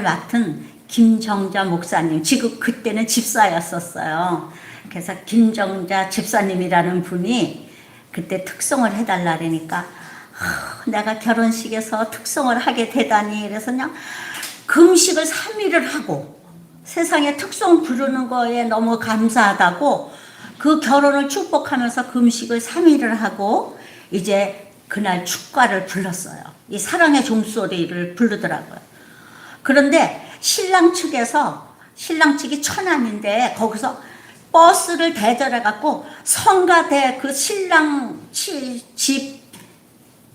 맡은 김정자 목사님, 지금 그때는 집사였었어요. 그래서 김정자 집사님이라는 분이 그때 특송을 해달라 그러니까 내가 결혼식에서 특송을 하게 되다니, 그래서 그냥 금식을 3일을 하고 세상에 특송 부르는 거에 너무 감사하다고 그 결혼을 축복하면서 금식을 3일을 하고 이제 그날 축가를 불렀어요. 이 사랑의 종소리를 부르더라고요. 그런데 신랑 측이 천안인데 거기서 버스를 대절해갖고 성가대 그 신랑 집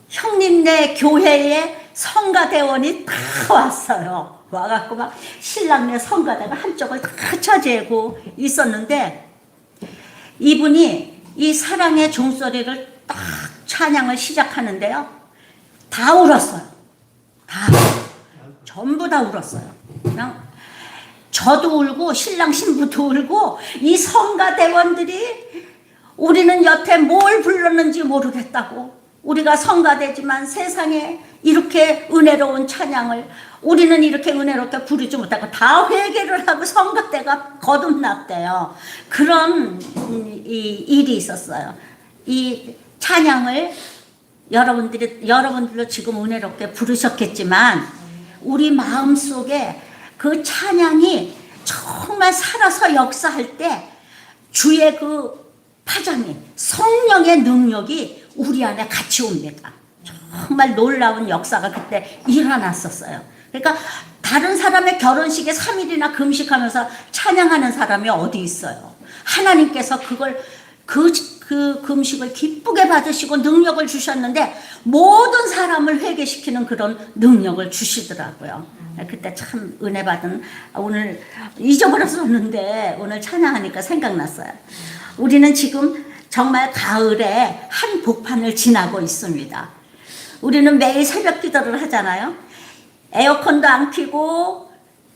형님네 교회에 성가대원이 다 왔어요. 와갖고 막 신랑네 성가대가 한쪽을 다 차지하고 있었는데 이분이 이 사랑의 종소리를 딱 찬양을 시작하는데요. 다 울었어요. 전부 다 울었어요. 그냥 저도 울고 신랑 신부도 울고 이 성가대원들이 우리는 여태 뭘 불렀는지 모르겠다고, 우리가 성가대지만 세상에 이렇게 은혜로운 찬양을 우리는 이렇게 은혜롭게 부르지 못하고 다 회개를 하고 성가대가 거듭났대요. 그런 일이 있었어요. 이 찬양을 여러분들도 지금 은혜롭게 부르셨겠지만 우리 마음속에 그 찬양이 정말 살아서 역사할 때 주의 그 파장이, 성령의 능력이 우리 안에 같이 옵니다. 정말 놀라운 역사가 그때 일어났었어요. 그러니까 다른 사람의 결혼식에 3일이나 금식하면서 찬양하는 사람이 어디 있어요. 하나님께서 그 금식을 기쁘게 받으시고 능력을 주셨는데 모든 사람을 회개시키는 그런 능력을 주시더라고요. 그때 참 은혜 받은, 오늘 잊어버렸었는데 오늘 찬양하니까 생각났어요. 우리는 지금 정말 가을에 한 복판을 지나고 있습니다. 우리는 매일 새벽 기도를 하잖아요. 에어컨도 안 켜고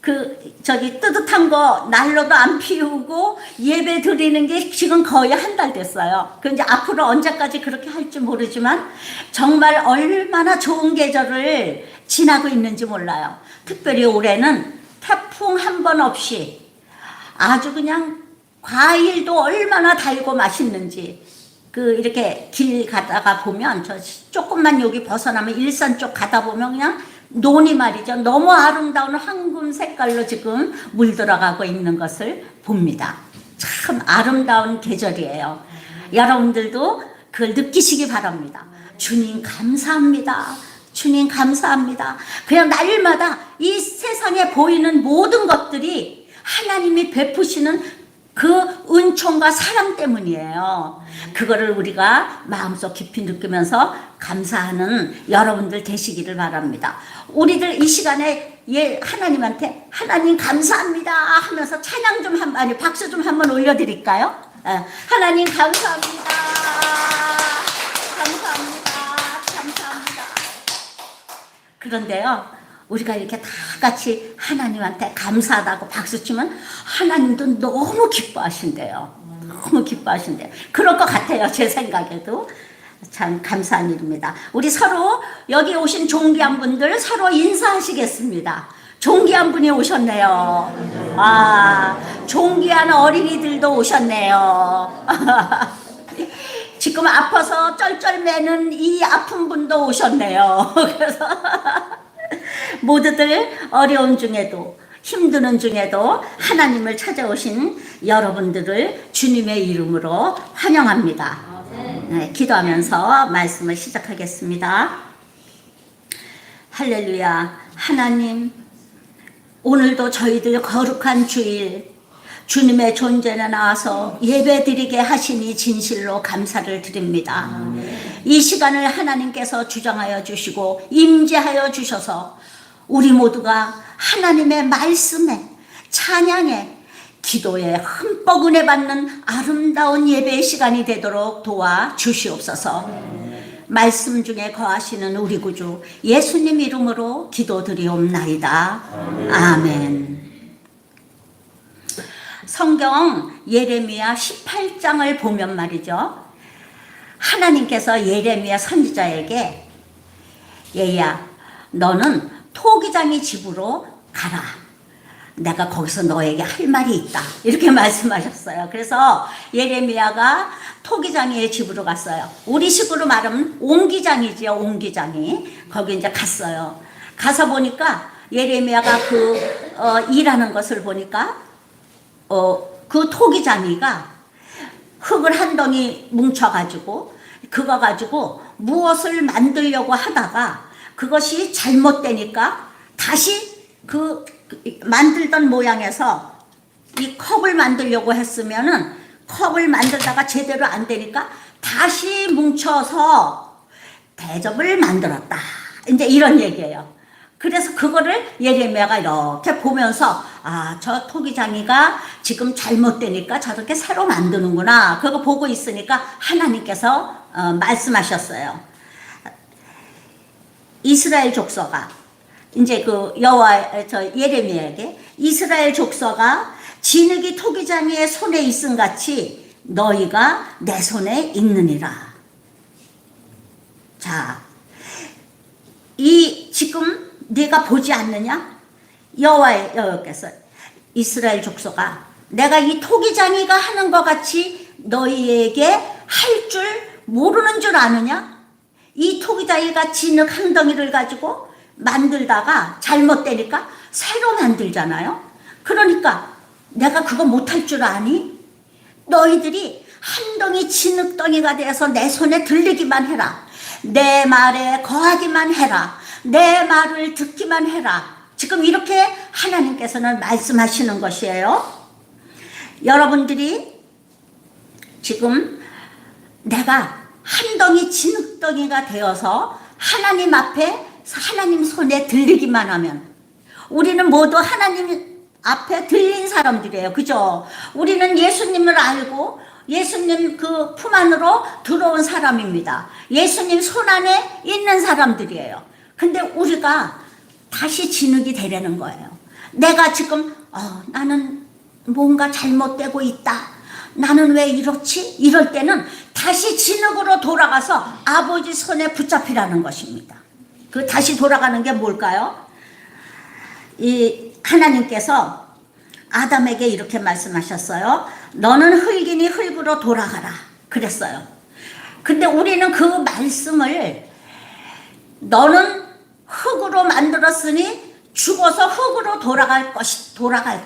뜨뜻한 거 난로도 안 피우고 예배 드리는 게 지금 거의 한 달 됐어요. 그 이제 앞으로 언제까지 그렇게 할지 모르지만 정말 얼마나 좋은 계절을 지나고 있는지 몰라요. 특별히 올해는 태풍 한 번 없이 아주 그냥 과일도 얼마나 달고 맛있는지, 이렇게 길 가다가 보면 저 조금만 여기 벗어나면 일산 쪽 가다 보면 그냥 논이 말이죠. 너무 아름다운 황금 색깔로 지금 물들어가고 있는 것을 봅니다. 참 아름다운 계절이에요. 여러분들도 그걸 느끼시기 바랍니다. 주님 감사합니다. 주님 감사합니다. 그냥 날마다 이 세상에 보이는 모든 것들이 하나님이 베푸시는 그 은총과 사랑 때문이에요. 그거를 우리가 마음속 깊이 느끼면서 감사하는 여러분들 되시기를 바랍니다. 우리들 이 시간에 하나님한테 하나님 감사합니다 하면서 찬양 좀 아니 박수 좀 한번 올려드릴까요? 하나님 감사합니다. 감사합니다. 감사합니다. 그런데요, 우리가 이렇게 다 같이 하나님한테 감사하다고 박수치면 하나님도 너무 기뻐하신대요. 너무 기뻐하신대요. 그럴 것 같아요. 제 생각에도. 참 감사한 일입니다. 우리 서로 여기 오신 존귀한 분들 서로 인사하시겠습니다. 존귀한 분이 오셨네요. 존귀한 어린이들도 오셨네요. 지금 아파서 쩔쩔매는 이 아픈 분도 오셨네요. 그래서 모두들 어려움 중에도 힘드는 중에도 하나님을 찾아오신 여러분들을 주님의 이름으로 환영합니다. 네, 기도하면서 말씀을 시작하겠습니다. 할렐루야. 하나님, 오늘도 저희들 거룩한 주일 주님의 존재에 나와서 예배드리게 하시니 진실로 감사를 드립니다. 이 시간을 하나님께서 주장하여 주시고 임재하여 주셔서 우리 모두가 하나님의 말씀에, 찬양에, 기도에 흠뻑 은혜 받는 아름다운 예배의 시간이 되도록 도와 주시옵소서. 말씀 중에 거하시는 우리 구주 예수님 이름으로 기도드리옵나이다. 아멘. 성경 예레미야 18장을 보면 말이죠, 하나님께서 예레미야 선지자에게 얘야, 너는 토기장이 집으로 가라. 내가 거기서 너에게 할 말이 있다. 이렇게 말씀하셨어요. 그래서 예레미야가 토기장이의 집으로 갔어요. 우리 식으로 말하면 옹기장이지요. 옹기장이. 거기 이제 갔어요. 가서 보니까 예레미야가 일하는 것을 보니까 그 토기장이가 흙을 한 덩이 뭉쳐가지고 그거 가지고 무엇을 만들려고 하다가 그것이 잘못되니까 다시 그 만들던 모양에서 이 컵을 만들려고 했으면은 컵을 만들다가 제대로 안 되니까 다시 뭉쳐서 대접을 만들었다. 이제 이런 얘기예요. 그래서 그거를 예레미야가 이렇게 보면서 저 토기장이가 지금 잘못되니까 저렇게 새로 만드는구나. 그거 보고 있으니까 하나님께서 말씀하셨어요. 이스라엘 족속아, 이제 예레미야에게 이스라엘 족속아, 진흙이 토기장이의 손에 있음 같이 너희가 내 손에 있느니라. 자, 지금 네가 보지 않느냐? 여호와께서 이스라엘 족속아, 내가 이 토기장이가 하는 것 같이 너희에게 할 줄 모르는 줄 아느냐? 이 토기장이가 진흙 한 덩이를 가지고 만들다가 잘못되니까 새로 만들잖아요. 그러니까 내가 그거 못할 줄 아니? 너희들이 한 덩이 진흙덩이가 되어서 내 손에 들리기만 해라. 내 말에 거하기만 해라. 내 말을 듣기만 해라. 지금 이렇게 하나님께서는 말씀하시는 것이에요. 여러분들이 지금 내가 한 덩이 진흙덩이가 되어서 하나님 앞에 하나님 손에 들리기만 하면 우리는 모두 하나님 앞에 들린 사람들이에요. 그죠? 우리는 예수님을 알고 예수님 그 품 안으로 들어온 사람입니다. 예수님 손 안에 있는 사람들이에요. 근데 우리가 다시 진흙이 되려는 거예요. 내가 지금 나는 뭔가 잘못되고 있다. 나는 왜 이렇지? 이럴 때는 다시 진흙으로 돌아가서 아버지 손에 붙잡히라는 것입니다. 그 다시 돌아가는 게 뭘까요? 이 하나님께서 아담에게 이렇게 말씀하셨어요. 너는 흙이니 흙으로 돌아가라. 그랬어요. 근데 우리는 그 말씀을 너는 흙으로 만들었으니 죽어서 흙으로 돌아갈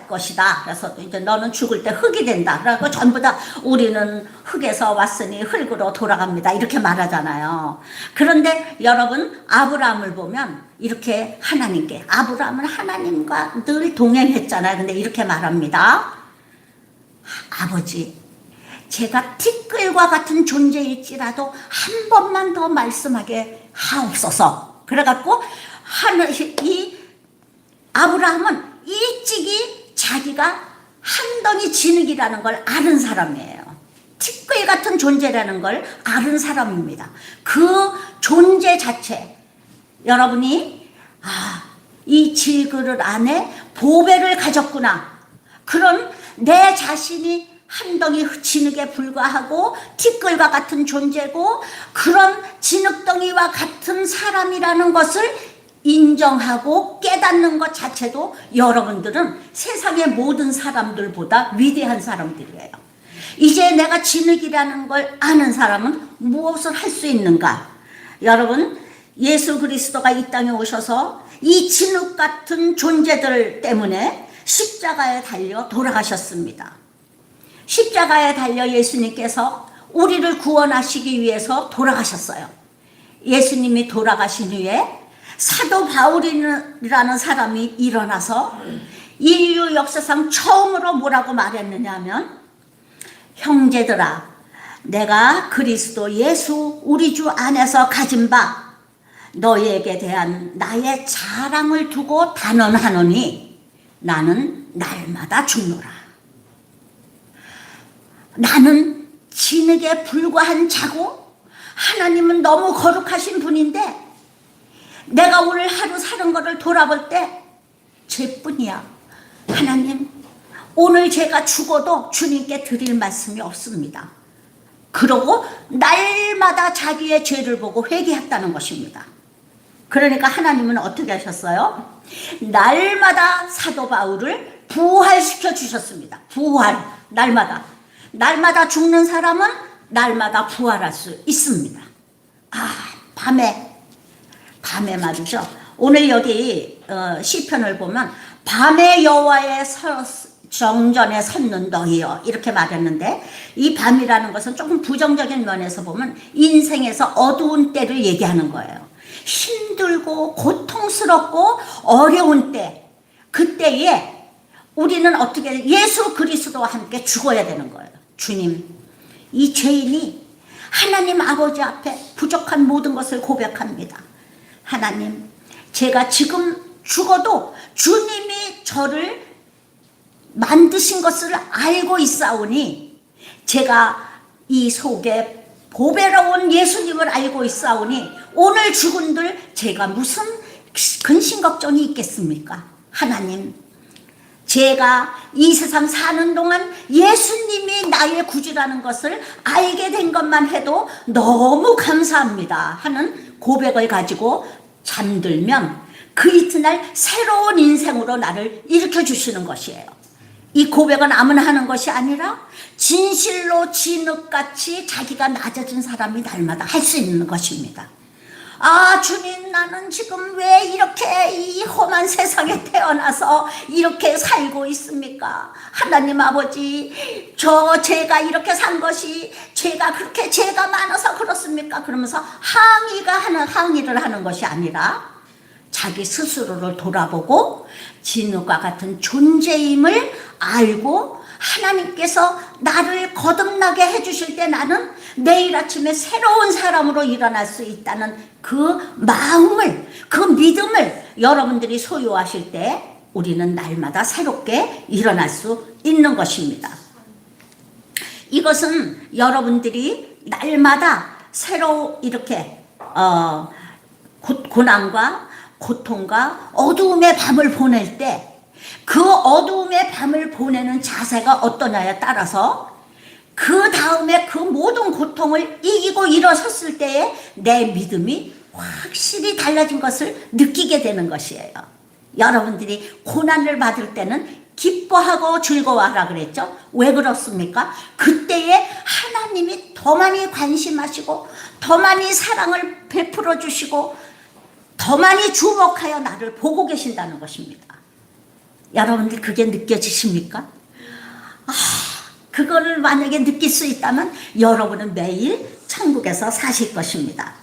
것이다. 그래서 이제 너는 죽을 때 흙이 된다. 그래서 전부 다 우리는 흙에서 왔으니 흙으로 돌아갑니다. 이렇게 말하잖아요. 그런데 여러분 아브라함을 보면 이렇게 아브라함은 하나님과 늘 동행했잖아요. 근데 이렇게 말합니다. 아버지, 제가 티끌과 같은 존재일지라도 한 번만 더 말씀하게 하옵소서. 그래갖고 이 아브라함은 일찍이 자기가 한 덩이 진흙이라는 걸 아는 사람이에요. 티끌 같은 존재라는 걸 아는 사람입니다. 그 존재 자체, 여러분이 이 질그릇 안에 보배를 가졌구나. 그런 내 자신이 한 덩이 진흙에 불과하고 티끌과 같은 존재고 그런 진흙덩이와 같은 사람이라는 것을 인정하고 깨닫는 것 자체도 여러분들은 세상의 모든 사람들보다 위대한 사람들이에요. 이제 내가 진흙이라는 걸 아는 사람은 무엇을 할 수 있는가? 여러분, 예수 그리스도가 이 땅에 오셔서 이 진흙 같은 존재들 때문에 십자가에 달려 돌아가셨습니다. 십자가에 달려 예수님께서 우리를 구원하시기 위해서 돌아가셨어요. 예수님이 돌아가신 후에 사도 바울이라는 사람이 일어나서 인류 역사상 처음으로 뭐라고 말했느냐 하면 형제들아, 내가 그리스도 예수 우리 주 안에서 가진 바 너희에게 대한 나의 자랑을 두고 단언하노니 나는 날마다 죽노라. 나는 진흙에 불과한 자고 하나님은 너무 거룩하신 분인데 내가 오늘 하루 사는 것을 돌아볼 때 죄뿐이야. 하나님, 오늘 제가 죽어도 주님께 드릴 말씀이 없습니다. 그러고 날마다 자기의 죄를 보고 회개했다는 것입니다. 그러니까 하나님은 어떻게 하셨어요? 날마다 사도 바울을 부활시켜 주셨습니다. 부활, 날마다. 날마다 죽는 사람은 날마다 부활할 수 있습니다. 밤에 말이죠. 오늘 여기 시편을 보면 밤에 여호와의 정전에 섰는 너희여, 이렇게 말했는데, 이 밤이라는 것은 조금 부정적인 면에서 보면 인생에서 어두운 때를 얘기하는 거예요. 힘들고 고통스럽고 어려운 때, 그때에 우리는 어떻게 예수 그리스도와 함께 죽어야 되는 거예요. 주님, 이 죄인이 하나님 아버지 앞에 부족한 모든 것을 고백합니다. 하나님, 제가 지금 죽어도 주님이 저를 만드신 것을 알고 있사오니, 제가 이 속에 보배로운 예수님을 알고 있사오니 오늘 죽은들 제가 무슨 근심 걱정이 있겠습니까? 하나님, 제가 이 세상 사는 동안 예수님이 나의 구주라는 것을 알게 된 것만 해도 너무 감사합니다 하는 고백을 가지고 잠들면 그 이튿날 새로운 인생으로 나를 일으켜 주시는 것이에요. 이 고백은 아무나 하는 것이 아니라 진실로 진흙같이 자기가 낮아진 사람이 날마다 할 수 있는 것입니다. 주님, 나는 지금 왜 이렇게 이 험한 세상에 태어나서 이렇게 살고 있습니까? 하나님 아버지, 제가 이렇게 산 것이 죄가 그렇게 죄가 많아서 그렇습니까? 그러면서 항의를 하는 것이 아니라 자기 스스로를 돌아보고 진흙과 같은 존재임을 알고 하나님께서 나를 거듭나게 해주실 때 나는 내일 아침에 새로운 사람으로 일어날 수 있다는 그 마음을, 그 믿음을 여러분들이 소유하실 때 우리는 날마다 새롭게 일어날 수 있는 것입니다. 이것은 여러분들이 날마다 새로 이렇게 고난과 고통과 어두움의 밤을 보낼 때 그 어두움의 밤을 보내는 자세가 어떠냐에 따라서 그 다음에 그 모든 고통을 이기고 일어섰을 때에 내 믿음이 확실히 달라진 것을 느끼게 되는 것이에요. 여러분들이 고난을 받을 때는 기뻐하고 즐거워하라 그랬죠? 왜 그렇습니까? 그때에 하나님이 더 많이 관심하시고 더 많이 사랑을 베풀어 주시고 더 많이 주목하여 나를 보고 계신다는 것입니다. 여러분들 그게 느껴지십니까? 그거를 만약에 느낄 수 있다면 여러분은 매일 천국에서 사실 것입니다.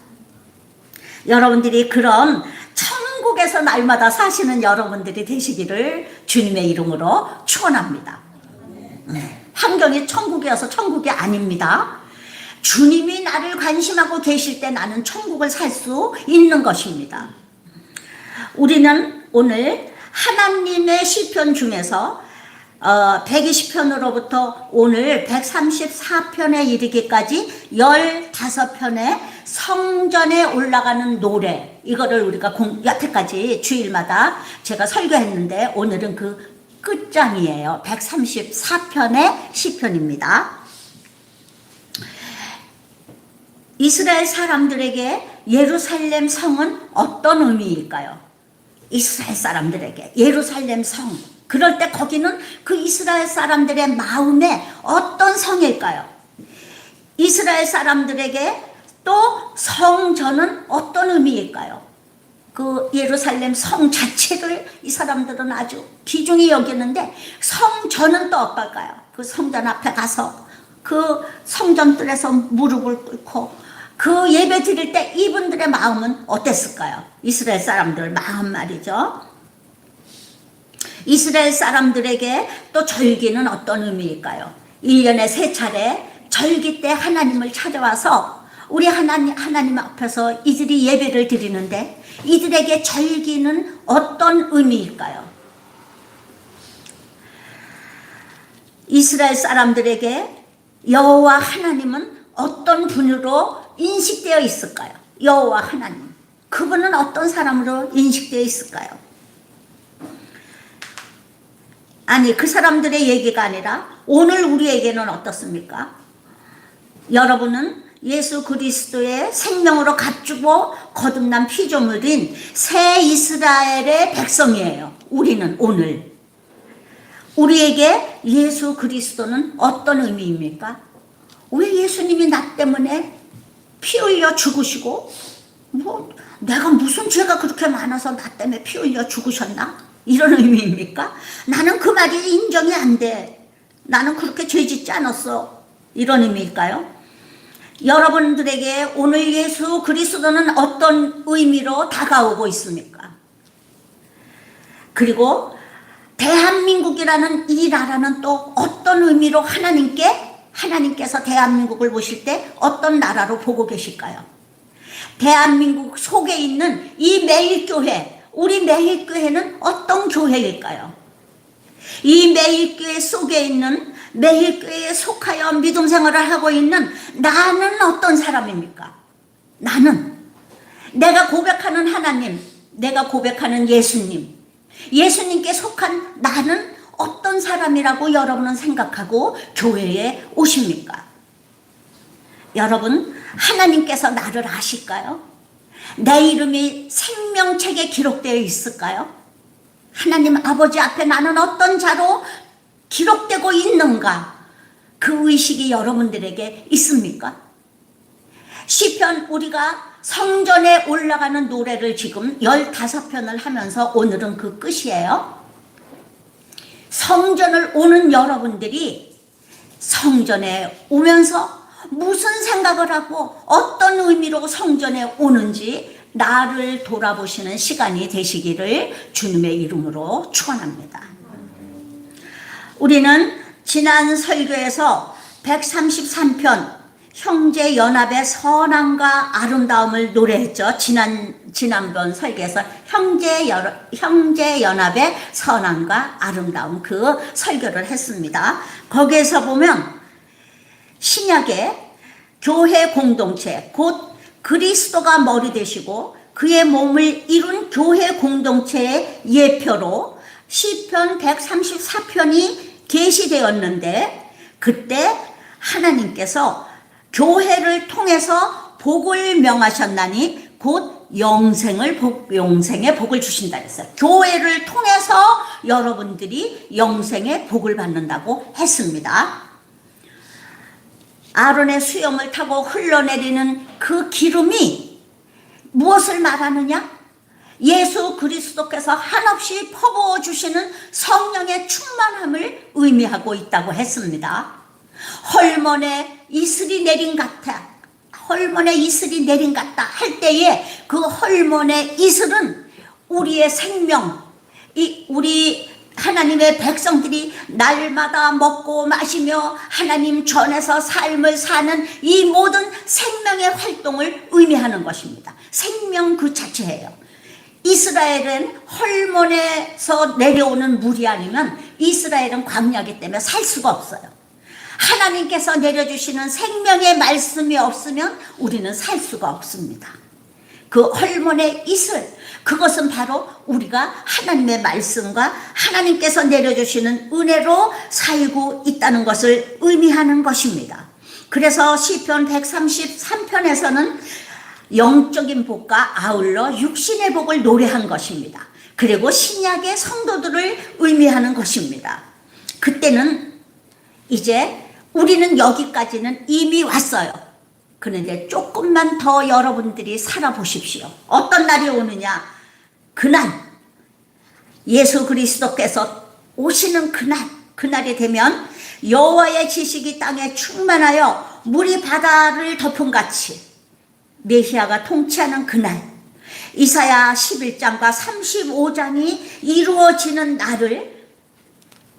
여러분들이 그런 천국에서 날마다 사시는 여러분들이 되시기를 주님의 이름으로 축원합니다. 환경이 천국이어서 천국이 아닙니다. 주님이 나를 관심하고 계실 때 나는 천국을 살 수 있는 것입니다. 우리는 오늘 하나님의 시편 중에서 120편으로부터 오늘 134편에 이르기까지 15편의 성전에 올라가는 노래, 이거를 우리가 여태까지 주일마다 제가 설교했는데 오늘은 그 끝장이에요. 134편의 시편입니다. 이스라엘 사람들에게 예루살렘 성은 어떤 의미일까요? 이스라엘 사람들에게 예루살렘 성, 그럴 때 거기는 그 이스라엘 사람들의 마음에 어떤 성일까요? 이스라엘 사람들에게 또 성전은 어떤 의미일까요? 그 예루살렘 성 자체를 이 사람들은 아주 귀중히 여기는데 성전은 또 어떨까요? 그 성전 앞에 가서 그 성전들에서 무릎을 꿇고 그 예배 드릴 때 이분들의 마음은 어땠을까요? 이스라엘 사람들 마음 말이죠. 이스라엘 사람들에게 또 절기는 어떤 의미일까요? 1년에 3차례 절기 때 하나님을 찾아와서 우리 하나님 앞에서 이들이 예배를 드리는데 이들에게 절기는 어떤 의미일까요? 이스라엘 사람들에게 여호와 하나님은 어떤 분으로 인식되어 있을까요? 여호와 하나님, 그분은 어떤 사람으로 인식되어 있을까요? 아니, 그 사람들의 얘기가 아니라 오늘 우리에게는 어떻습니까? 여러분은 예수 그리스도의 생명으로 값주고 거듭난 피조물인 새 이스라엘의 백성이에요. 우리는 오늘. 우리에게 예수 그리스도는 어떤 의미입니까? 왜 예수님이 나 때문에 피 흘려 죽으시고, 내가 무슨 죄가 그렇게 많아서 나 때문에 피 흘려 죽으셨나? 이런 의미입니까? 나는 그 말이 인정이 안 돼. 나는 그렇게 죄 짓지 않았어. 이런 의미일까요? 여러분들에게 오늘 예수 그리스도는 어떤 의미로 다가오고 있습니까? 그리고 대한민국이라는 이 나라는 또 어떤 의미로 하나님께서 대한민국을 보실 때 어떤 나라로 보고 계실까요? 대한민국 속에 있는 이 매일교회, 우리 매일교회는 어떤 교회일까요? 이 매일교회 속에 있는, 매일교회에 속하여 믿음 생활을 하고 있는 나는 어떤 사람입니까? 나는 내가 고백하는 하나님, 내가 고백하는 예수님, 예수님께 속한 나는 어떤 사람이라고 여러분은 생각하고 교회에 오십니까? 여러분, 하나님께서 나를 아실까요? 내 이름이 생명책에 기록되어 있을까요? 하나님 아버지 앞에 나는 어떤 자로 기록되고 있는가? 그 의식이 여러분들에게 있습니까? 시편, 우리가 성전에 올라가는 노래를 지금 15편을 하면서 오늘은 그 끝이에요. 성전을 오는 여러분들이 성전에 오면서 무슨 생각을 하고 어떤 의미로 성전에 오는지 나를 돌아보시는 시간이 되시기를 주님의 이름으로 축원합니다. 우리는 지난 설교에서 133편 형제연합의 선함과 아름다움을 노래했죠. 지난번 설교에서 형제연합의 선함과 아름다움, 그 설교를 했습니다. 거기에서 보면 신약의 교회 공동체, 곧 그리스도가 머리 되시고 그의 몸을 이룬 교회 공동체의 예표로 시편 134편이 계시되었는데, 그때 하나님께서 교회를 통해서 복을 명하셨나니 곧 영생의 복을 주신다 했어요. 교회를 통해서 여러분들이 영생의 복을 받는다고 했습니다. 아론의 수염을 타고 흘러내리는 그 기름이 무엇을 말하느냐? 예수 그리스도께서 한없이 퍼부어 주시는 성령의 충만함을 의미하고 있다고 했습니다. 헐몬에 이슬이 내린 같아, 헐몬에 이슬이 내린 같다 할 때에 그 헐몬의 이슬은 우리의 생명, 우리 하나님의 백성들이 날마다 먹고 마시며 하나님 전에서 삶을 사는 이 모든 생명의 활동을 의미하는 것입니다. 생명 그 자체예요. 이스라엘은 헐몬에서 내려오는 물이 아니면 이스라엘은 광야이기 때문에 살 수가 없어요. 하나님께서 내려주시는 생명의 말씀이 없으면 우리는 살 수가 없습니다. 그 헐몬의 이슬, 그것은 바로 우리가 하나님의 말씀과 하나님께서 내려주시는 은혜로 살고 있다는 것을 의미하는 것입니다. 그래서 시편 133편에서는 영적인 복과 아울러 육신의 복을 노래한 것입니다. 그리고 신약의 성도들을 의미하는 것입니다. 그때는 이제 우리는 여기까지는 이미 왔어요. 그런데 조금만 더 여러분들이 살아보십시오. 어떤 날이 오느냐? 그날, 예수 그리스도께서 오시는 그날이 되면 여호와의 지식이 땅에 충만하여 물이 바다를 덮음같이 메시아가 통치하는 그날, 이사야 11장과 35장이 이루어지는 날을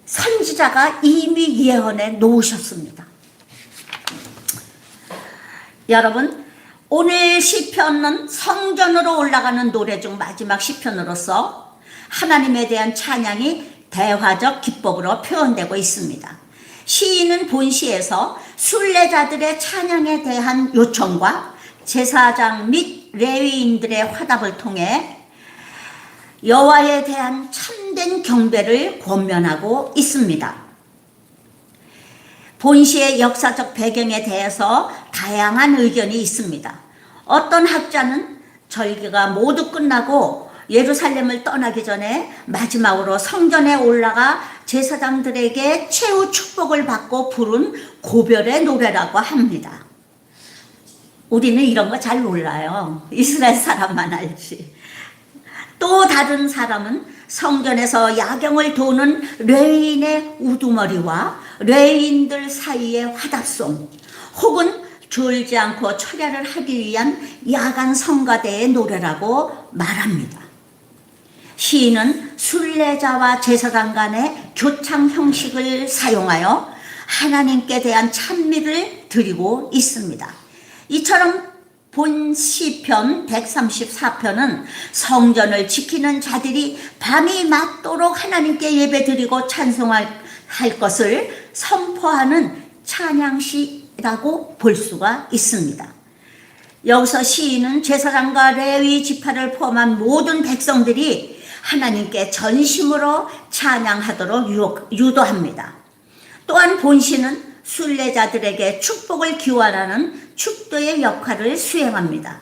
선지자가 이미 예언해 놓으셨습니다. 여러분, 오늘 시편은 성전으로 올라가는 노래 중 마지막 시편으로서 하나님에 대한 찬양이 대화적 기법으로 표현되고 있습니다. 시인은 본시에서 순례자들의 찬양에 대한 요청과 제사장 및 레위인들의 화답을 통해 여호와에 대한 참된 경배를 권면하고 있습니다. 본시의 역사적 배경에 대해서 다양한 의견이 있습니다. 어떤 학자는 절기가 모두 끝나고 예루살렘을 떠나기 전에 마지막으로 성전에 올라가 제사장들에게 최후 축복을 받고 부른 고별의 노래라고 합니다. 우리는 이런 거 잘 몰라요. 이스라엘 사람만 알지. 또 다른 사람은 성전에서 야경을 도는 레위인의 우두머리와 레위인들 사이의 화답송, 혹은 졸지 않고 철야를 하기 위한 야간 성가대의 노래라고 말합니다. 시인은 순례자와 제사장 간의 교창 형식을 사용하여 하나님께 대한 찬미를 드리고 있습니다. 이처럼 본 시편 134편은 성전을 지키는 자들이 밤이 맞도록 하나님께 예배드리고 찬송할 것을 선포하는 찬양시라고 볼 수가 있습니다. 여기서 시인은 제사장과 레위 지파를 포함한 모든 백성들이 하나님께 전심으로 찬양하도록 유도합니다. 또한 본시는 순례자들에게 축복을 기원하는 축도의 역할을 수행합니다.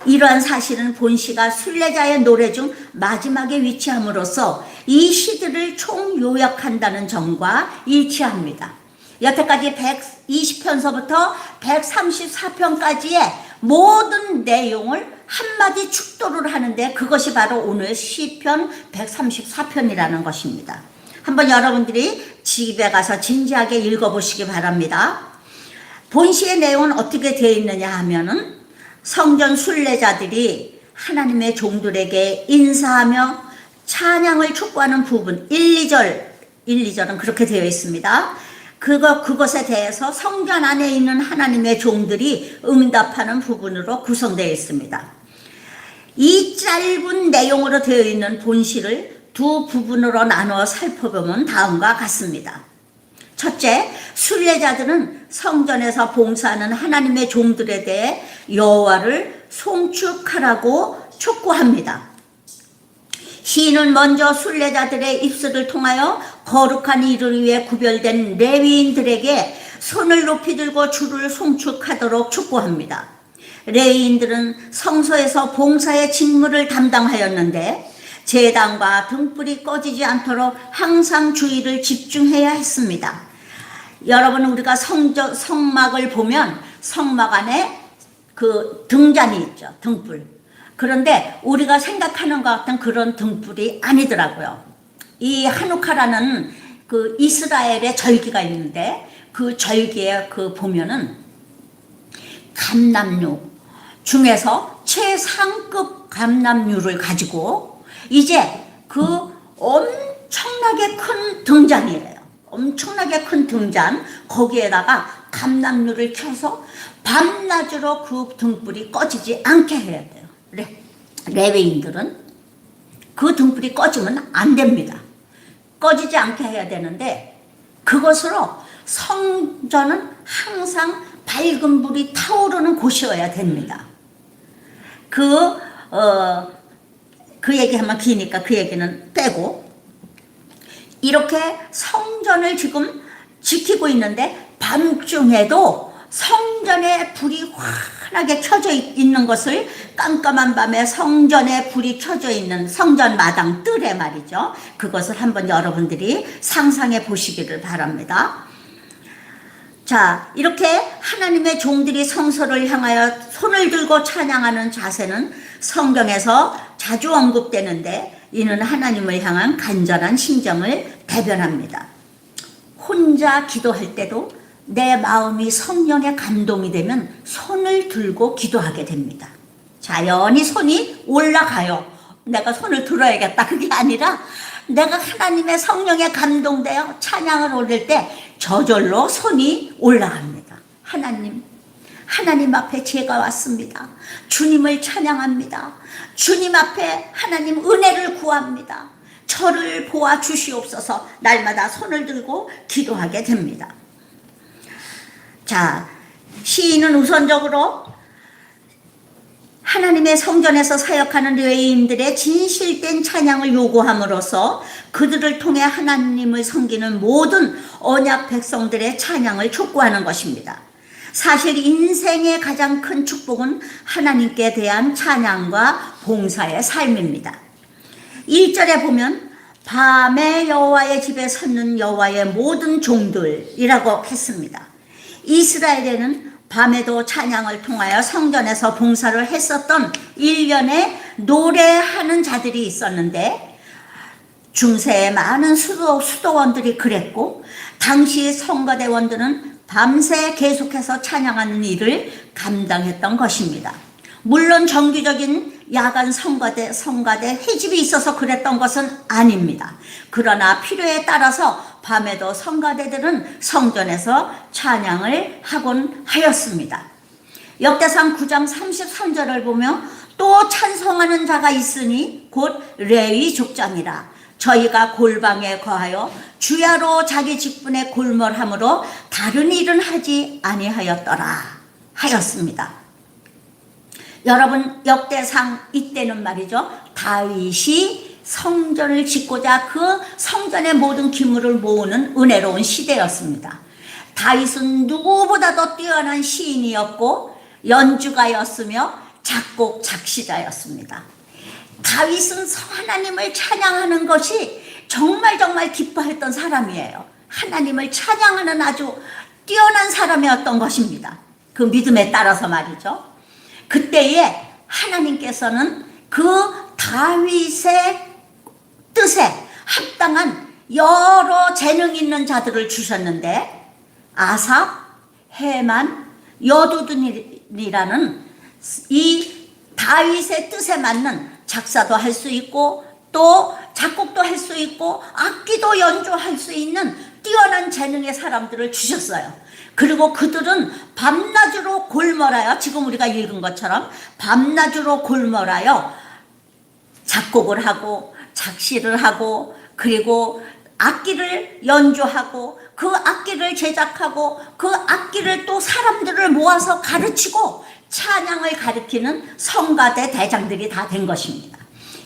이러한 사실은 본시가 순례자의 노래 중 마지막에 위치함으로써 이 시들을 총요약한다는 점과 일치합니다. 여태까지 120편서부터 134편까지의 모든 내용을 한마디 축도를 하는데 그것이 바로 오늘 시편 134편이라는 것입니다. 한번 여러분들이 집에 가서 진지하게 읽어보시기 바랍니다. 본시의 내용은 어떻게 되어 있느냐 하면은 성전 순례자들이 하나님의 종들에게 인사하며 찬양을 촉구하는 부분 1, 2절은 그렇게 되어 있습니다. 그것에 대해서 성전 안에 있는 하나님의 종들이 응답하는 부분으로 구성되어 있습니다. 이 짧은 내용으로 되어 있는 본시를 두 부분으로 나누어 살펴보면 다음과 같습니다. 첫째, 순례자들은 성전에서 봉사하는 하나님의 종들에 대해 여호와를 송축하라고 촉구합니다. 시인은 먼저 순례자들의 입술을 통하여 거룩한 일을 위해 구별된 레위인들에게 손을 높이 들고 주를 송축하도록 촉구합니다. 레위인들은 성소에서 봉사의 직무를 담당하였는데 제단과 등불이 꺼지지 않도록 항상 주의를 집중해야 했습니다. 여러분, 우리가 성막을 보면 성막 안에 그 등잔이 있죠. 등불. 그런데 우리가 생각하는 것 같은 그런 등불이 아니더라고요. 이 하누카라는 그 이스라엘의 절기가 있는데 그 절기에 그 보면은 감람류 중에서 최상급 감람류를 가지고 이제 그 엄청나게 큰 등잔이에요. 엄청나게 큰 등잔, 거기에다가 감람류를 켜서 밤낮으로 그 등불이 꺼지지 않게 해야 돼요. 레위인들은 그 등불이 꺼지면 안 됩니다. 꺼지지 않게 해야 되는데 그것으로 성전은 항상 밝은 불이 타오르는 곳이어야 됩니다. 그 얘기하면 기니까 그 얘기는 빼고, 이렇게 성전을 지금 지키고 있는데 밤중에도 성전에 불이 환하게 켜져 있는 것을, 깜깜한 밤에 성전에 불이 켜져 있는 성전 마당 뜰에 말이죠. 그것을 한번 여러분들이 상상해 보시기를 바랍니다. 자, 이렇게 하나님의 종들이 성소를 향하여 손을 들고 찬양하는 자세는 성경에서 자주 언급되는데 이는 하나님을 향한 간절한 심정을 대변합니다. 혼자 기도할 때도 내 마음이 성령의 감동이 되면 손을 들고 기도하게 됩니다. 자연히 손이 올라가요. 내가 손을 들어야겠다, 그게 아니라 내가 하나님의 성령에 감동되어 찬양을 올릴 때 저절로 손이 올라갑니다. 하나님 앞에 제가 왔습니다. 주님을 찬양합니다. 주님 앞에 하나님 은혜를 구합니다. 저를 보아 주시옵소서. 날마다 손을 들고 기도하게 됩니다. 자, 시인은 우선적으로 하나님의 성전에서 사역하는 레위인들의 진실된 찬양을 요구함으로써 그들을 통해 하나님을 섬기는 모든 언약 백성들의 찬양을 촉구하는 것입니다. 사실 인생의 가장 큰 축복은 하나님께 대한 찬양과 봉사의 삶입니다. 1절에 보면 밤에 여호와의 집에 섰는 여호와의 모든 종들이라고 했습니다. 이스라엘에는 밤에도 찬양을 통하여 성전에서 봉사를 했었던 일련의 노래하는 자들이 있었는데, 중세의 많은 수도원들이 그랬고, 당시 성가대원들은 밤새 계속해서 찬양하는 일을 감당했던 것입니다. 물론 정기적인 야간 성가대 회집이 있어서 그랬던 것은 아닙니다. 그러나 필요에 따라서 밤에도 성가대들은 성전에서 찬양을 하곤 하였습니다. 역대상 9장 33절을 보면 또 찬송하는 자가 있으니 곧 레위 족장이라. 저희가 골방에 거하여 주야로 자기 직분에 골몰함으로 다른 일은 하지 아니하였더라 하였습니다. 여러분, 역대상 이때는 말이죠, 다윗이 성전을 짓고자 그 성전의 모든 기물을 모으는 은혜로운 시대였습니다. 다윗은 누구보다도 뛰어난 시인이었고 연주가였으며 작곡 작시자였습니다. 다윗은 하나님을 찬양하는 것이 정말 기뻐했던 사람이에요. 하나님을 찬양하는 아주 뛰어난 사람이었던 것입니다. 그 믿음에 따라서 말이죠. 그때에 하나님께서는 그 다윗의 뜻에 합당한 여러 재능 있는 자들을 주셨는데, 아삽, 헤만, 여두둔이라는 이 다윗의 뜻에 맞는 작사도 할 수 있고 또 작곡도 할 수 있고 악기도 연주할 수 있는 뛰어난 재능의 사람들을 주셨어요. 그리고 그들은 밤낮으로 골몰하여, 지금 우리가 읽은 것처럼 밤낮으로 골몰하여 작곡을 하고 작시를 하고, 그리고 악기를 연주하고 그 악기를 제작하고 그 악기를 또 사람들을 모아서 가르치고 찬양을 가르치는 성가대 대장들이 다 된 것입니다.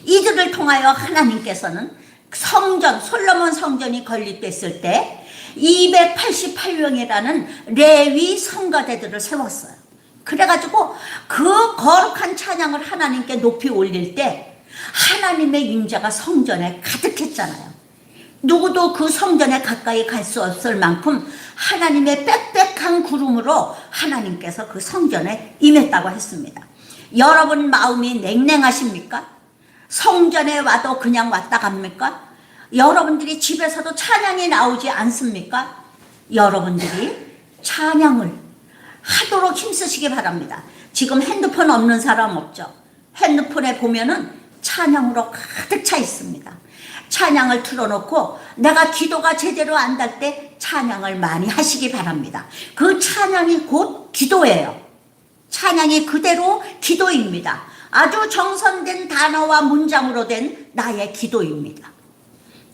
이들을 통하여 하나님께서는 성전, 솔로몬 성전이 건립됐을 때 288명이라는 레위 성가대들을 세웠어요. 그래가지고 그 거룩한 찬양을 하나님께 높이 올릴 때 하나님의 임재가 성전에 가득했잖아요. 누구도 그 성전에 가까이 갈 수 없을 만큼 하나님의 빽빽한 구름으로 하나님께서 그 성전에 임했다고 했습니다. 여러분 마음이 냉랭하십니까? 성전에 와도 그냥 왔다 갑니까? 여러분들이 집에서도 찬양이 나오지 않습니까? 여러분들이 찬양을 하도록 힘쓰시기 바랍니다. 지금 핸드폰 없는 사람 없죠? 핸드폰에 보면은 찬양으로 가득 차 있습니다. 찬양을 틀어놓고 내가 기도가 제대로 안 될 때 찬양을 많이 하시기 바랍니다. 그 찬양이 곧 기도예요. 찬양이 그대로 기도입니다. 아주 정선된 단어와 문장으로 된 나의 기도입니다.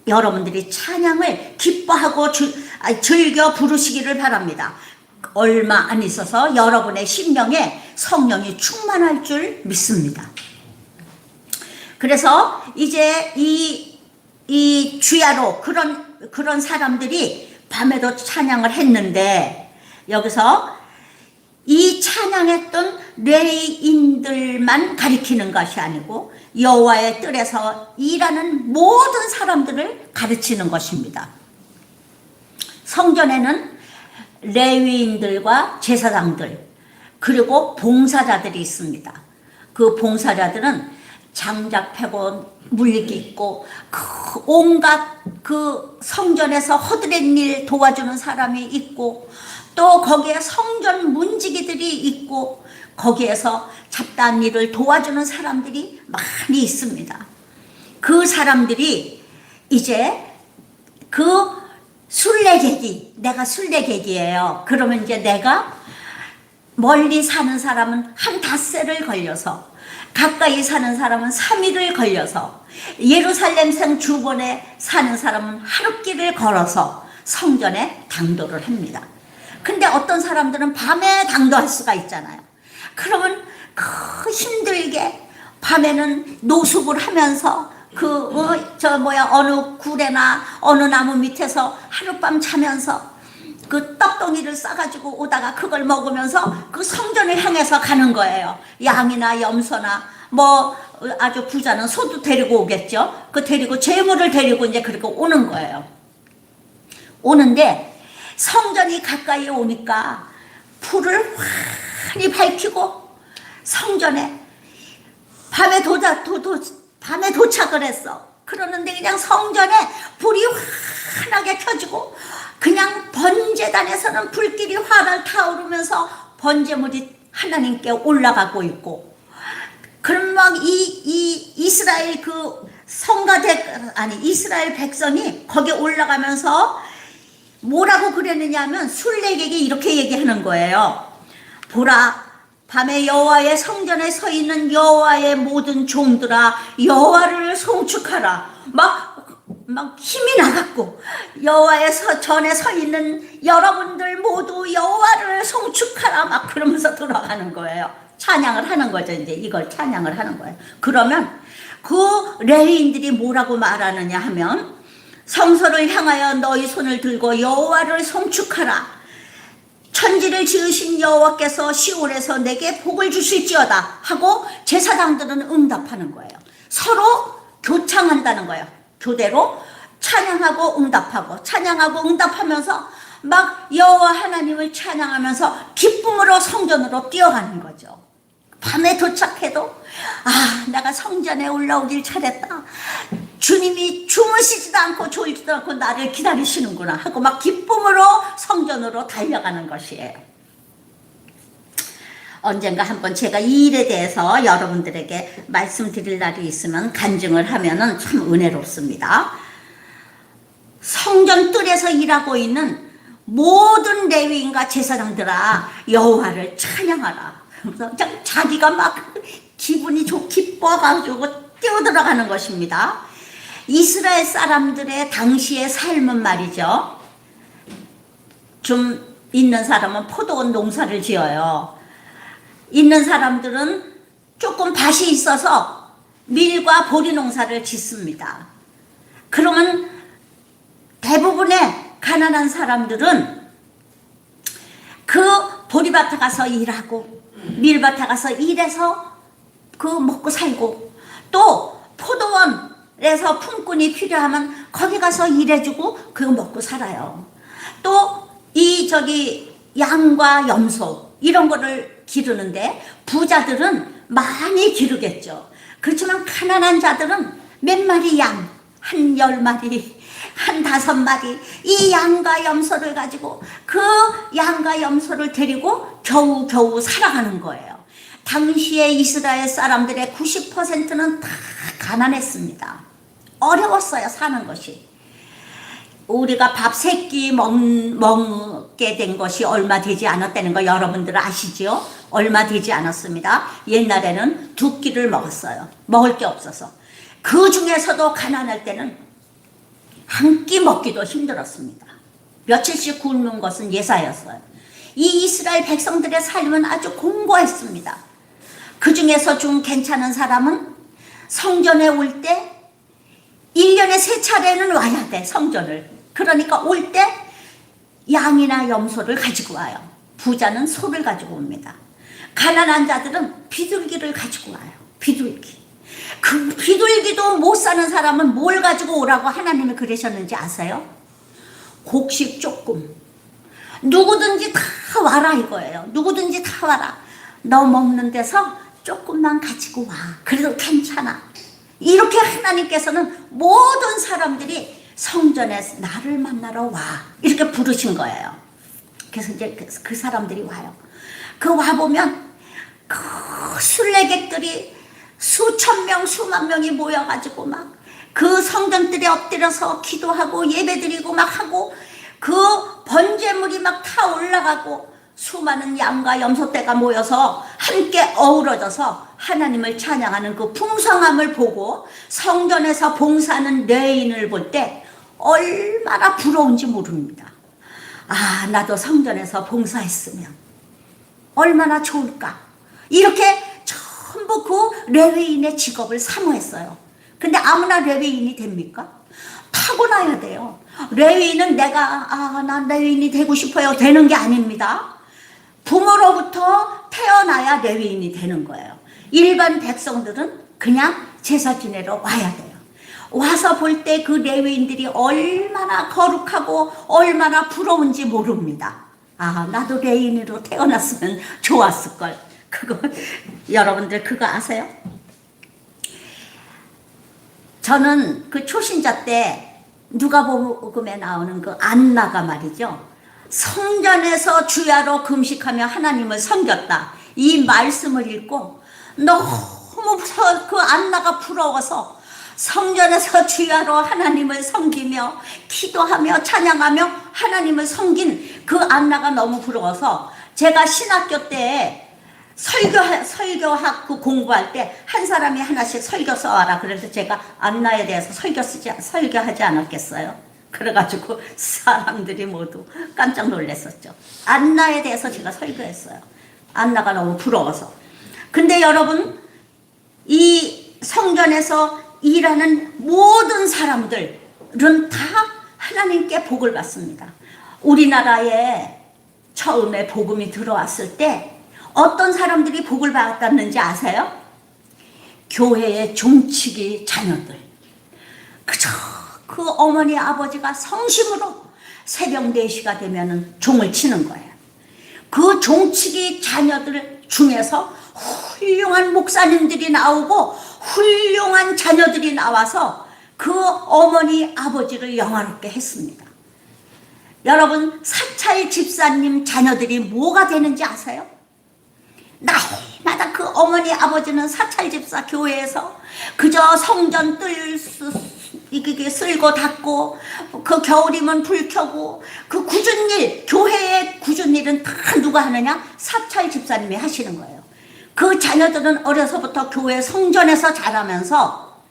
여러분들이 찬양을 기뻐하고 즐겨 부르시기를 바랍니다. 얼마 안 있어서 여러분의 심령에 성령이 충만할 줄 믿습니다. 그래서 이제 이 주야로 그런 사람들이 밤에도 찬양을 했는데, 여기서 이 찬양했던 레위인들만 가리키는 것이 아니고 여호와의 뜰에서 일하는 모든 사람들을 가르치는 것입니다. 성전에는 레위인들과 제사장들 그리고 봉사자들이 있습니다. 그 봉사자들은 장작 패고 물기 있고 온갖 그 성전에서 허드렛 일 도와주는 사람이 있고, 또 거기에 성전 문지기들이 있고 거기에서 잡다한 일을 도와주는 사람들이 많이 있습니다. 그 사람들이 이제 그 순례객이, 내가 순례객이에요. 그러면 이제 내가 멀리 사는 사람은 한 닷새를 걸려서, 가까이 사는 사람은 3일을 걸려서, 예루살렘성 주변에 사는 사람은 하룻길을 걸어서 성전에 당도를 합니다. 근데 어떤 사람들은 밤에 당도할 수가 있잖아요. 그러면 힘들게 밤에는 노숙을 하면서 어느 굴에나 어느 나무 밑에서 하룻밤 자면서 그 떡덩이를 싸가지고 오다가 그걸 먹으면서 그 성전을 향해서 가는 거예요. 양이나 염소나 뭐 아주 부자는 소도 데리고 오겠죠. 그 데리고 재물을 데리고 이제 그렇게 오는 거예요. 오는데 성전이 가까이 오니까 불을 환히 밝히고 성전에 밤에 도착을 했어. 그러는데 그냥 성전에 불이 환하게 켜지고 그냥 번제단에서는 불길이 활활 타오르면서 번제물이 하나님께 올라가고 있고, 그럼 막 이 이스라엘 그 이스라엘 백성이 거기에 올라가면서 뭐라고 그랬느냐 하면 술래에게 이렇게 얘기하는 거예요. 보라, 밤에 여호와의 성전에 서 있는 여호와의 모든 종들아, 여호와를 송축하라. 막 힘이 나갔고, 여호와의 전에 서 있는 여러분들 모두 여호와를 송축하라, 막 그러면서 돌아가는 거예요. 찬양을 하는 거죠. 이제 이걸 찬양을 하는 거예요. 그러면 그 레위인들이 뭐라고 말하느냐 하면, 성소를 향하여 너희 손을 들고 여호와를 송축하라. 천지를 지으신 여호와께서 시온에서 내게 복을 주실지어다 하고 제사장들은 응답하는 거예요. 서로 교창한다는 거예요. 교대로 찬양하고 응답하고 찬양하고 응답하면서 막 여호와 하나님을 찬양하면서 기쁨으로 성전으로 뛰어가는 거죠. 밤에 도착해도 내가 성전에 올라오길 잘했다. 주님이 주무시지도 않고 졸지도 않고 나를 기다리시는구나 하고 막 기쁨으로 성전으로 달려가는 것이에요. 언젠가 한번 제가 이 일에 대해서 여러분들에게 말씀드릴 날이 있으면 간증을 하면은 참 은혜롭습니다. 성전 뜰에서 일하고 있는 모든 레위인과 제사장들아, 여호와를 찬양하라. 그래서 자기가 막 기분이 기뻐가지고 뛰어들어가는 것입니다. 이스라엘 사람들의 당시의 삶은 말이죠. 좀 있는 사람은 포도원 농사를 지어요. 있는 사람들은 조금 밭이 있어서 밀과 보리 농사를 짓습니다. 그러면 대부분의 가난한 사람들은 그 보리밭에 가서 일하고 밀밭에 가서 일해서 그 먹고 살고, 또 포도원에서 품꾼이 필요하면 거기 가서 일해주고 그거 먹고 살아요. 또 양과 염소 이런 거를 기르는데 부자들은 많이 기르겠죠. 그렇지만 가난한 자들은 몇 마리 양, 한 10마리, 한 5마리 이 양과 염소를 가지고 그 양과 염소를 데리고 겨우겨우 살아가는 거예요. 당시에 이스라엘 사람들의 90%는 다 가난했습니다. 어려웠어요, 사는 것이. 우리가 밥 3끼 먹게 된 것이 얼마 되지 않았다는 거 여러분들 아시죠? 얼마 되지 않았습니다. 옛날에는 2끼를 먹었어요. 먹을 게 없어서. 그 중에서도 가난할 때는 한 끼 먹기도 힘들었습니다. 며칠씩 굶는 것은 예사였어요. 이 이스라엘 백성들의 삶은 아주 공고했습니다. 그 중에서 좀 괜찮은 사람은 성전에 올 때 1년에 3차례는 와야 돼, 성전을. 그러니까 올 때 양이나 염소를 가지고 와요. 부자는 소를 가지고 옵니다. 가난한 자들은 비둘기를 가지고 와요. 비둘기. 그 비둘기도 못 사는 사람은 뭘 가지고 오라고 하나님이 그러셨는지 아세요? 곡식 조금. 누구든지 다 와라 이거예요. 누구든지 다 와라. 너 먹는 데서 조금만 가지고 와. 그래도 괜찮아. 이렇게 하나님께서는 모든 사람들이 성전에 나를 만나러 와. 이렇게 부르신 거예요. 그래서 이제 그 사람들이 와요. 그 와보면 그 순례객들이 수천 명, 수만 명이 모여가지고 막 그 성전들에 엎드려서 기도하고 예배드리고 막 하고 그 번제물이 막 타 올라가고 수많은 양과 염소떼가 모여서 함께 어우러져서 하나님을 찬양하는 그 풍성함을 보고 성전에서 봉사하는 레위인을 볼 때 얼마나 부러운지 모릅니다. 나도 성전에서 봉사했으면 얼마나 좋을까. 이렇게 전부 그 레위인의 직업을 사모했어요. 근데 아무나 레위인이 됩니까? 타고나야 돼요. 레위인은 난 레위인이 되고 싶어요 되는 게 아닙니다. 부모로부터 태어나야 레위인이 되는 거예요. 일반 백성들은 그냥 제사 지내러 와야 돼요. 와서 볼 때 그 레위인들이 얼마나 거룩하고 얼마나 부러운지 모릅니다. 나도 레위인으로 태어났으면 좋았을걸. 그거 여러분들 그거 아세요? 저는 그 초신자 때 누가복음에 나오는 그 안나가 말이죠. 성전에서 주야로 금식하며 하나님을 섬겼다. 이 말씀을 읽고 너무 그 안나가 부러워서 성전에서 주야로 하나님을 섬기며 기도하며 찬양하며 하나님을 섬긴 그 안나가 너무 부러워서 제가 신학교 때 설교학 공부할 때 한 사람이 하나씩 설교 써와라. 그래서 제가 안나에 대해서 설교하지 않았겠어요. 그래가지고 사람들이 모두 깜짝 놀랐었죠. 안나에 대해서 제가 설교했어요. 안나가 너무 부러워서. 근데 여러분, 이 성전에서 일하는 모든 사람들은 다 하나님께 복을 받습니다. 우리나라에 처음에 복음이 들어왔을 때 어떤 사람들이 복을 받았는지 아세요? 교회의 종치기 자녀들. 그저 그 어머니 아버지가 성심으로 새벽 4시가 되면은 종을 치는 거예요. 그 종치기 자녀들 중에서 훌륭한 목사님들이 나오고 훌륭한 자녀들이 나와서 그 어머니 아버지를 영화롭게 했습니다. 여러분, 사찰 집사님 자녀들이 뭐가 되는지 아세요? 날마다 그 어머니 아버지는 사찰 집사 교회에서 그저 성전 쓸고 닫고 그 겨울이면 불 켜고 그 굳은 일, 교회의 굳은 일은 다 누가 하느냐? 사찰 집사님이 하시는 거예요. 그 자녀들은 어려서부터 교회 성전에서 자라면서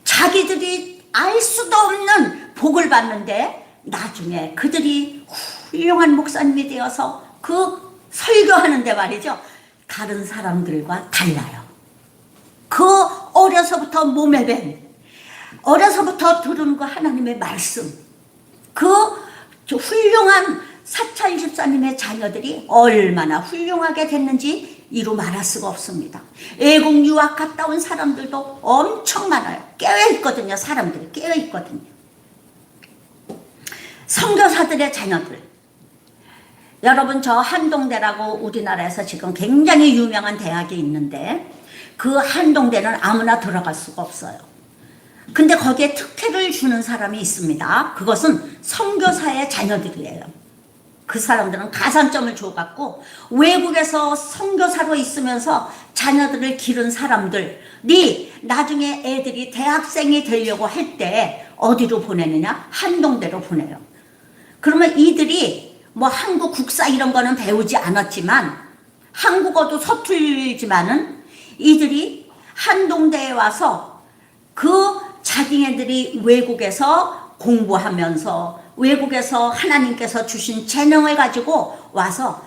자기들이 알 수도 없는 복을 받는데 나중에 그들이 훌륭한 목사님이 되어서 그 설교하는데 말이죠. 다른 사람들과 달라요. 그 어려서부터 몸에 밴, 어려서부터 들은 그 하나님의 말씀, 그 훌륭한 사찰 집사님의 자녀들이 얼마나 훌륭하게 됐는지 이루 말할 수가 없습니다. 애국 유학 갔다 온 사람들도 엄청 많아요. 깨어있거든요. 사람들이 깨어있거든요. 선교사들의 자녀들. 여러분, 저 한동대라고 우리나라에서 지금 굉장히 유명한 대학이 있는데 그 한동대는 아무나 들어갈 수가 없어요. 근데 거기에 특혜를 주는 사람이 있습니다. 그것은 선교사의 자녀들이에요. 그 사람들은 가산점을 줘갖고 외국에서 선교사로 있으면서 자녀들을 기른 사람들이 나중에 애들이 대학생이 되려고 할 때 어디로 보내느냐? 한동대로 보내요. 그러면 이들이 뭐 한국 국사 이런 거는 배우지 않았지만 한국어도 서툴지만은 이들이 한동대에 와서 그 자기네들이 외국에서 공부하면서 외국에서 하나님께서 주신 재능을 가지고 와서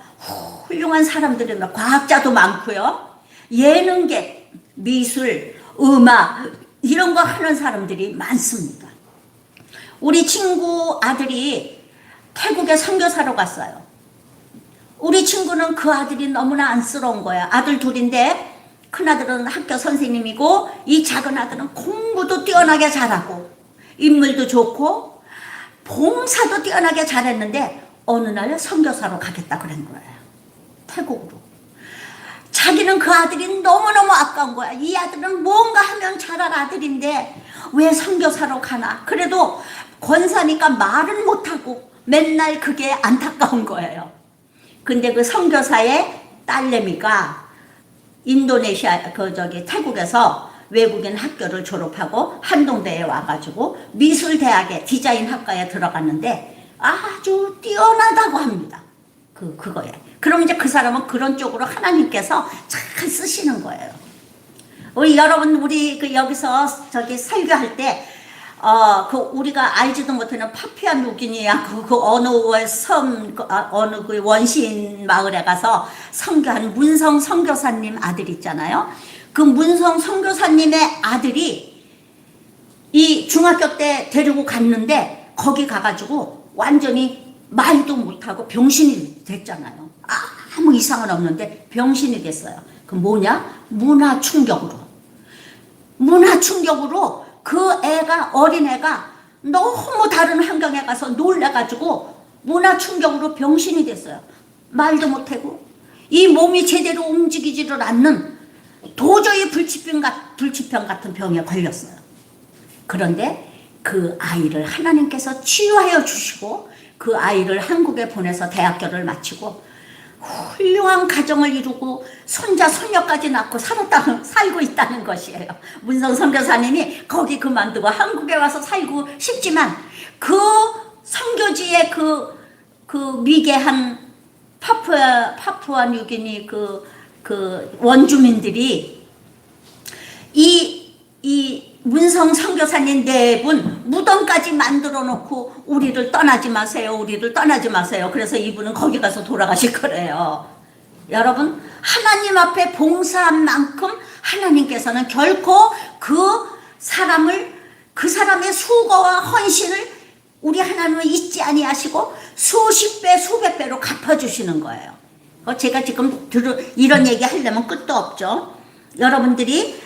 훌륭한 사람들입니다. 과학자도 많고요. 예능계, 미술, 음악 이런 거 하는 사람들이 많습니다. 우리 친구 아들이 태국에 선교사로 갔어요. 우리 친구는 그 아들이 너무나 안쓰러운 거야. 아들 둘인데 큰아들은 학교 선생님이고 이 작은 아들은 공부도 뛰어나게 잘하고 인물도 좋고 봉사도 뛰어나게 잘했는데 어느 날 선교사로 가겠다 그런 거예요. 태국으로. 자기는 그 아들이 너무너무 아까운 거야. 이 아들은 뭔가 하면 잘할 아들인데 왜 선교사로 가나. 그래도 권사니까 말은 못하고 맨날 그게 안타까운 거예요. 근데 그 선교사의 딸내미가 인도네시아 태국에서 외국인 학교를 졸업하고 한동대에 와가지고 미술대학에 디자인 학과에 들어갔는데 아주 뛰어나다고 합니다. 그거에. 그럼 이제 그 사람은 그런 쪽으로 하나님께서 잘 쓰시는 거예요. 여러분, 우리 여기서 설교할 때 우리가 알지도 못하는 파푸아 뉴기니아 어느 그 원시인 마을에 가서 선교한 문성 선교사님 아들 있잖아요. 그 문성 선교사님의 아들이 이 중학교 때 데리고 갔는데 거기 가가지고 완전히 말도 못하고 병신이 됐잖아요. 아무 이상은 없는데 병신이 됐어요. 그 뭐냐? 문화 충격으로. 문화 충격으로 그 애가, 어린애가 너무 다른 환경에 가서 놀래가지고 문화 충격으로 병신이 됐어요. 말도 못하고 이 몸이 제대로 움직이지를 않는 도저히 불치병 같은 병에 걸렸어요. 그런데 그 아이를 하나님께서 치유하여 주시고 그 아이를 한국에 보내서 대학교를 마치고 훌륭한 가정을 이루고 손자 손녀까지 낳고 살고 있다는 것이에요. 문성 선교사님이 거기 그만두고 한국에 와서 살고 싶지만 그 선교지의 그 미개한 파푸아 뉴기니 그 원주민들이 이 문성 선교사님 네 분 무덤까지 만들어 놓고 우리를 떠나지 마세요. 우리를 떠나지 마세요. 그래서 이분은 거기 가서 돌아가실 거래요. 여러분, 하나님 앞에 봉사한 만큼 하나님께서는 결코 그 사람의 수고와 헌신을 우리 하나님은 잊지 아니하시고 수십 배, 수백 배로 갚아주시는 거예요. 제가 지금 이런 얘기 하려면 끝도 없죠. 여러분들이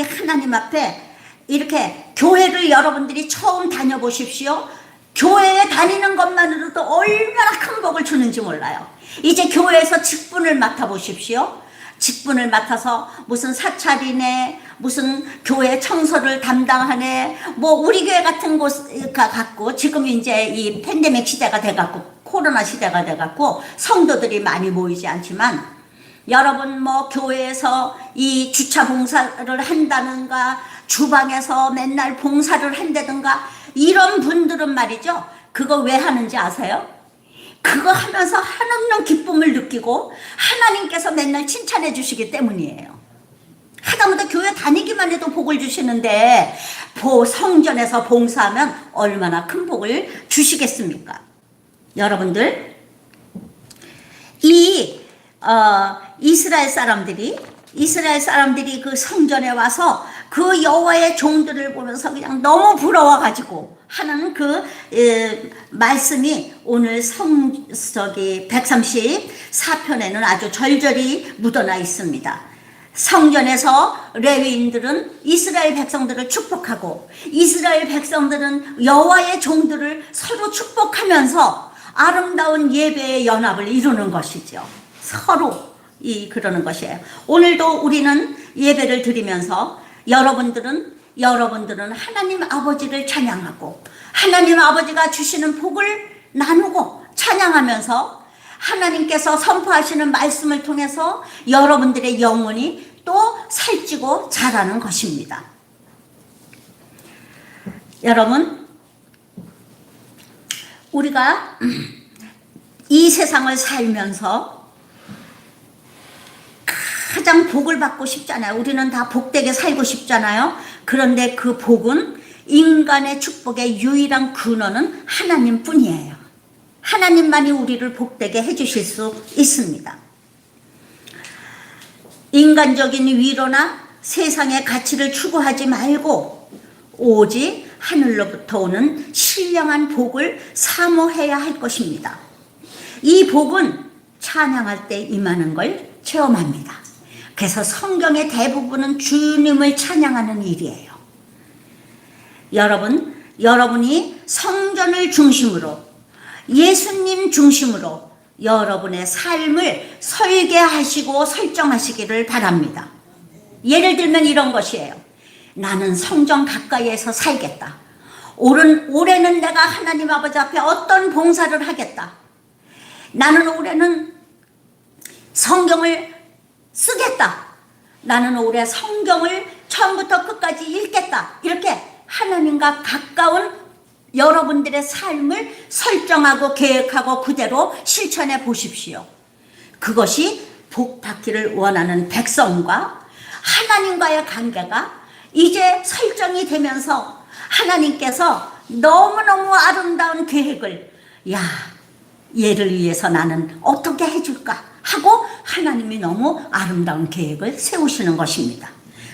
하나님 앞에 이렇게 교회를 여러분들이 처음 다녀보십시오. 교회에 다니는 것만으로도 얼마나 큰 복을 주는지 몰라요. 이제 교회에서 직분을 맡아보십시오. 직분을 맡아서 무슨 사찰이네, 무슨 교회 청소를 담당하네, 뭐 우리 교회 같은 곳 갖고 지금 이제 이 팬데믹 시대가 돼갖고 코로나 시대가 돼갖고 성도들이 많이 모이지 않지만 여러분 뭐 교회에서 이 주차 봉사를 한다는가 주방에서 맨날 봉사를 한다든가 이런 분들은 말이죠. 그거 왜 하는지 아세요? 그거 하면서 한없는 기쁨을 느끼고 하나님께서 맨날 칭찬해 주시기 때문이에요. 하다못해 교회 다니기만 해도 복을 주시는데 성전에서 봉사하면 얼마나 큰 복을 주시겠습니까? 여러분들 이스라엘 사람들이 그 성전에 와서 그 여호와의 종들을 보면서 그냥 너무 부러워가지고 하는 그 말씀이 오늘 134편에는 아주 절절히 묻어나 있습니다. 성전에서 레위인들은 이스라엘 백성들을 축복하고 이스라엘 백성들은 여호와의 종들을 서로 축복하면서 아름다운 예배의 연합을 이루는 것이죠. 서로 그러는 것이에요. 오늘도 우리는 예배를 드리면서 여러분들은 하나님 아버지를 찬양하고 하나님 아버지가 주시는 복을 나누고 찬양하면서 하나님께서 선포하시는 말씀을 통해서 여러분들의 영혼이 또 살찌고 자라는 것입니다. 여러분, 우리가 이 세상을 살면서 가장 복을 받고 싶잖아요. 우리는 다 복되게 살고 싶잖아요. 그런데 그 복은 인간의 축복의 유일한 근원은 하나님뿐이에요. 하나님만이 우리를 복되게 해주실 수 있습니다. 인간적인 위로나 세상의 가치를 추구하지 말고 오직 하늘로부터 오는 신령한 복을 사모해야 할 것입니다. 이 복은 찬양할 때 임하는 걸 체험합니다. 그래서 성경의 대부분은 주님을 찬양하는 일이에요. 여러분이 성전을 중심으로 예수님 중심으로 여러분의 삶을 설계하시고 설정하시기를 바랍니다. 예를 들면 이런 것이에요. 나는 성전 가까이에서 살겠다. 올해는 내가 하나님 아버지 앞에 어떤 봉사를 하겠다. 나는 올해는 성경을 쓰겠다. 나는 올해 성경을 처음부터 끝까지 읽겠다. 이렇게 하나님과 가까운 여러분들의 삶을 설정하고 계획하고 그대로 실천해 보십시오. 그것이 복 받기를 원하는 백성과 하나님과의 관계가 이제 설정이 되면서 하나님께서 너무너무 아름다운 계획을 얘를 위해서 나는 어떻게 해줄까 하고 하나님이 너무 아름다운 계획을 세우시는 것입니다.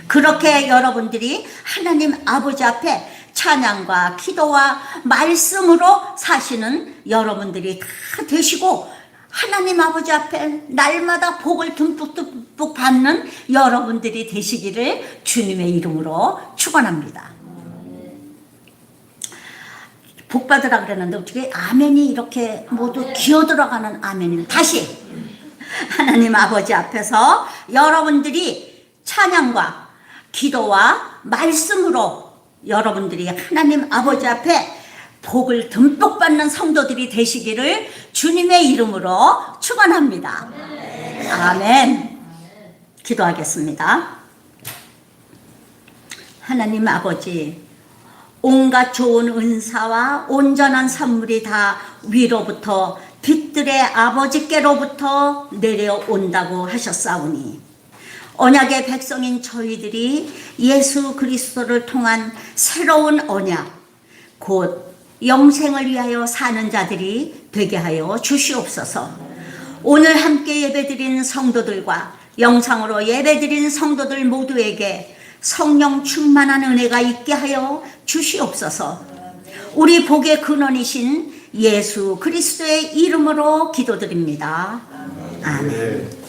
그렇게 여러분들이 하나님 아버지 앞에 찬양과 기도와 말씀으로 사시는 여러분들이 다 되시고, 하나님 아버지 앞에 날마다 복을 듬뿍듬뿍 받는 여러분들이 되시기를 주님의 이름으로 축원합니다. 복 받으라 그랬는데 어떻게 아멘이 이렇게 모두 기어들어가는 아멘이. 다시 하나님 아버지 앞에서 여러분들이 찬양과 기도와 말씀으로 여러분들이 하나님 아버지 앞에 복을 듬뿍 받는 성도들이 되시기를 주님의 이름으로 축원합니다. 아멘. 기도하겠습니다. 하나님 아버지, 온갖 좋은 은사와 온전한 선물이 다 위로부터 빛들의 아버지께로부터 내려온다고 하셨사오니, 언약의 백성인 저희들이 예수 그리스도를 통한 새로운 언약, 곧 영생을 위하여 사는 자들이 되게 하여 주시옵소서. 오늘 함께 예배드린 성도들과 영상으로 예배드린 성도들 모두에게 성령 충만한 은혜가 있게 하여 주시옵소서. 우리 복의 근원이신 예수 그리스도의 이름으로 기도드립니다. 아멘.